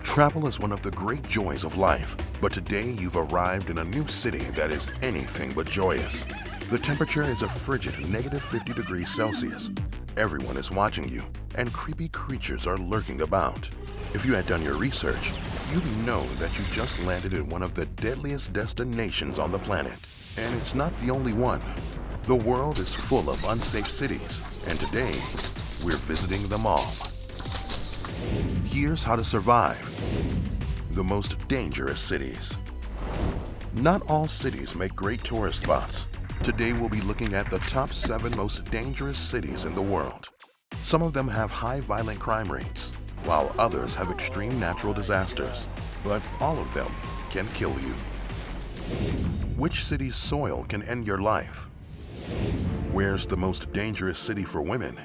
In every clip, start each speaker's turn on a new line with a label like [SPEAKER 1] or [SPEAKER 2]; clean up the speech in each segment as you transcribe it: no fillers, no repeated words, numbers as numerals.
[SPEAKER 1] Travel is one of the great joys of life, but today you've arrived in a new city that is anything but joyous. The temperature is a frigid -50 degrees Celsius. Everyone is watching you, and creepy creatures are lurking about. If you had done your research, you'd know that you just landed in one of the deadliest destinations on the planet. And it's not the only one. The world is full of unsafe cities, and today, we're visiting them all. Here's how to survive the most dangerous cities. Not all cities make great tourist spots. Today we'll be looking at the top 7 most dangerous cities in the world. Some of them have high violent crime rates, while others have extreme natural disasters, but all of them can kill you. Which city's soil can end your life? Where's the most dangerous city for women?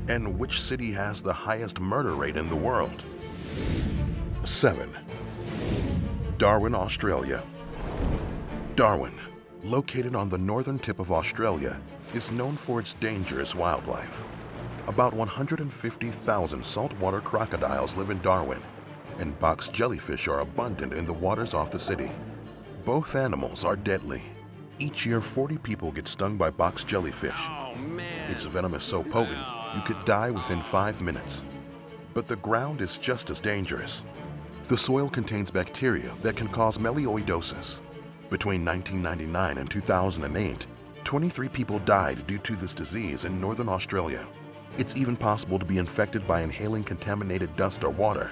[SPEAKER 1] And which city has the highest murder rate in the world? 7. Darwin, Australia. Darwin, located on the northern tip of Australia, is known for its dangerous wildlife. About 150,000 saltwater crocodiles live in Darwin, and box jellyfish are abundant in the waters off the city. Both animals are deadly. Each year, 40 people get stung by box jellyfish.
[SPEAKER 2] Oh, man.
[SPEAKER 1] Its venom is so potent, you could die within 5 minutes. But the ground is just as dangerous. The soil contains bacteria that can cause melioidosis. Between 1999 and 2008, 23 people died due to this disease in northern Australia. It's even possible to be infected by inhaling contaminated dust or water.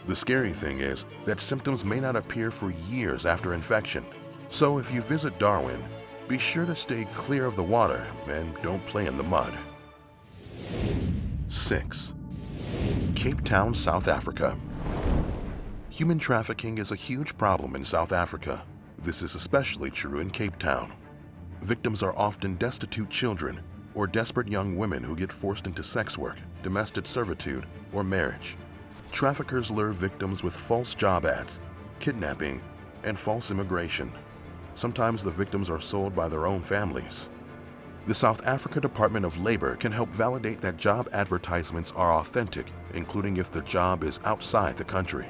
[SPEAKER 1] The scary thing is that symptoms may not appear for years after infection. So if you visit Darwin, be sure to stay clear of the water and don't play in the mud. 6. Cape Town, South Africa. Human trafficking is a huge problem in South Africa. This is especially true in Cape Town. Victims are often destitute children or desperate young women who get forced into sex work, domestic servitude, or marriage. Traffickers lure victims with false job ads, kidnapping, and false immigration. Sometimes the victims are sold by their own families. The South Africa Department of Labor can help validate that job advertisements are authentic, including if the job is outside the country.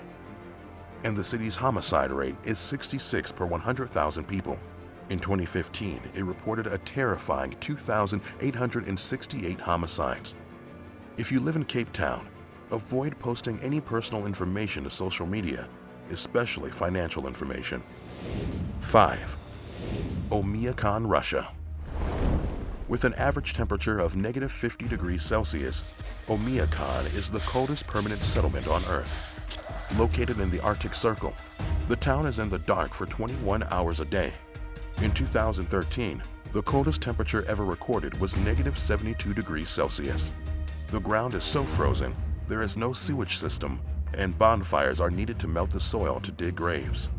[SPEAKER 1] And the city's homicide rate is 66 per 100,000 people. In 2015, it reported a terrifying 2,868 homicides. If you live in Cape Town, avoid posting any personal information to social media, especially financial information. 5. Oymyakon, Russia. With an average temperature of -50 degrees Celsius, Oymyakon is the coldest permanent settlement on Earth. Located in the Arctic Circle, the town is in the dark for 21 hours a day. In 2013, the coldest temperature ever recorded was -72 degrees Celsius. The ground is so frozen, there is no sewage system, and bonfires are needed to melt the soil to dig graves.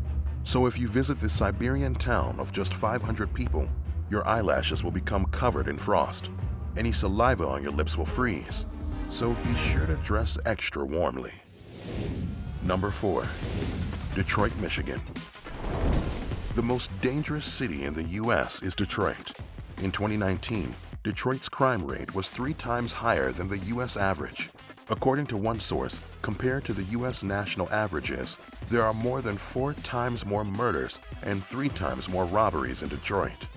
[SPEAKER 1] So if you visit this Siberian town of just 500 people, your eyelashes will become covered in frost. Any saliva on your lips will freeze. So be sure to dress extra warmly. Number 4. Detroit, Michigan. The most dangerous city in the U.S. is Detroit. In 2019, Detroit's crime rate was 3 times higher than the U.S. average. According to one source, compared to the U.S. national averages, there are more than 4 times more murders and 3 times more robberies in Detroit.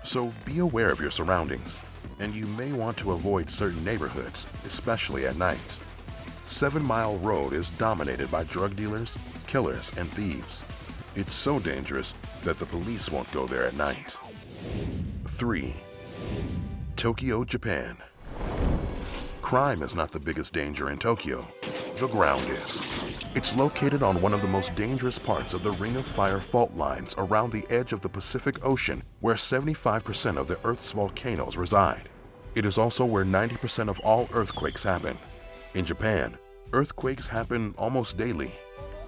[SPEAKER 1] So be aware of your surroundings, and you may want to avoid certain neighborhoods, especially at night. 7 Mile Road is dominated by drug dealers, killers, and thieves. It's so dangerous that the police won't go there at night. 3. Tokyo, Japan. Crime is not the biggest danger in Tokyo. The ground is. It's located on one of the most dangerous parts of the Ring of Fire fault lines around the edge of the Pacific Ocean, where 75% of the Earth's volcanoes reside. It is also where 90% of all earthquakes happen. In Japan, earthquakes happen almost daily,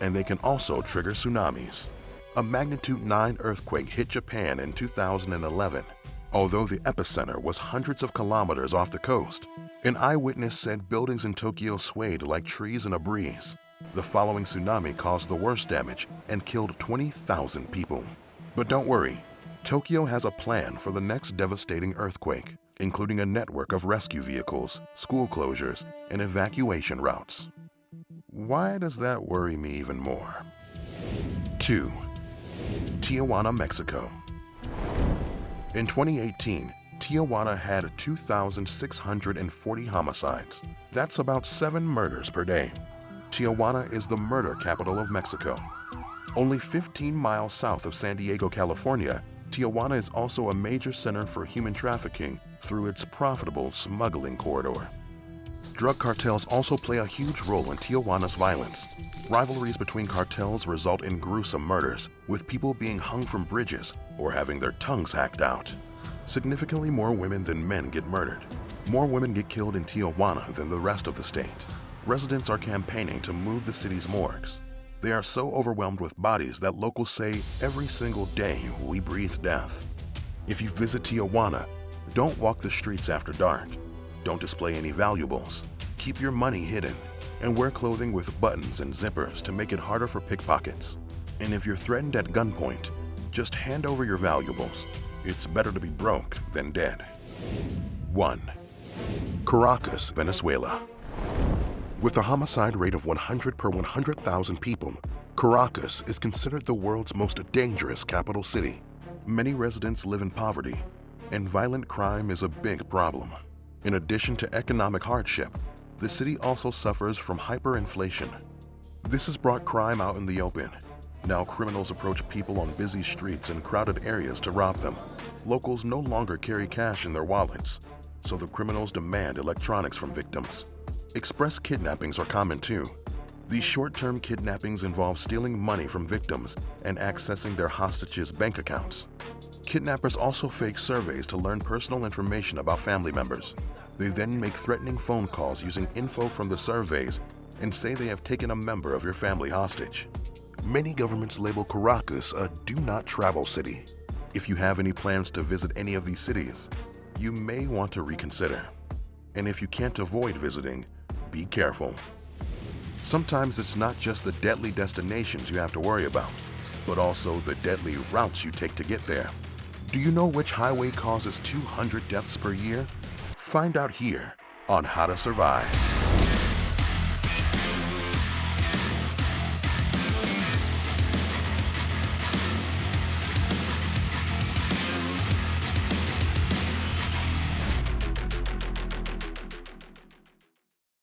[SPEAKER 1] and they can also trigger tsunamis. A magnitude 9 earthquake hit Japan in 2011. Although the epicenter was hundreds of kilometers off the coast, an eyewitness said buildings in Tokyo swayed like trees in a breeze. The following tsunami caused the worst damage and killed 20,000 people. But don't worry, Tokyo has a plan for the next devastating earthquake, including a network of rescue vehicles, school closures, and evacuation routes. Why does that worry me even more? 2. Tijuana, Mexico. In 2018, Tijuana had 2,640 homicides. That's about 7 murders per day. Tijuana is the murder capital of Mexico. Only 15 miles south of San Diego, California, Tijuana is also a major center for human trafficking through its profitable smuggling corridor. Drug cartels also play a huge role in Tijuana's violence. Rivalries between cartels result in gruesome murders, with people being hung from bridges or having their tongues hacked out. Significantly more women than men get murdered. More women get killed in Tijuana than the rest of the state. Residents are campaigning to move the city's morgues. They are so overwhelmed with bodies that locals say every single day we breathe death. If you visit Tijuana, don't walk the streets after dark. Don't display any valuables. Keep your money hidden and wear clothing with buttons and zippers to make it harder for pickpockets. And if you're threatened at gunpoint, just hand over your valuables. It's better to be broke than dead. 1. Caracas, Venezuela. With a homicide rate of 100 per 100,000 people, Caracas is considered the world's most dangerous capital city. Many residents live in poverty, and violent crime is a big problem. In addition to economic hardship, the city also suffers from hyperinflation. This has brought crime out in the open. Now criminals approach people on busy streets and crowded areas to rob them. Locals no longer carry cash in their wallets, so the criminals demand electronics from victims. Express kidnappings are common too. These short-term kidnappings involve stealing money from victims and accessing their hostages' bank accounts. Kidnappers also fake surveys to learn personal information about family members. They then make threatening phone calls using info from the surveys and say they have taken a member of your family hostage. Many governments label Caracas a do-not-travel city. If you have any plans to visit any of these cities, you may want to reconsider. And if you can't avoid visiting, be careful. Sometimes it's not just the deadly destinations you have to worry about, but also the deadly routes you take to get there. Do you know which highway causes 200 deaths per year? Find out here on How to Survive.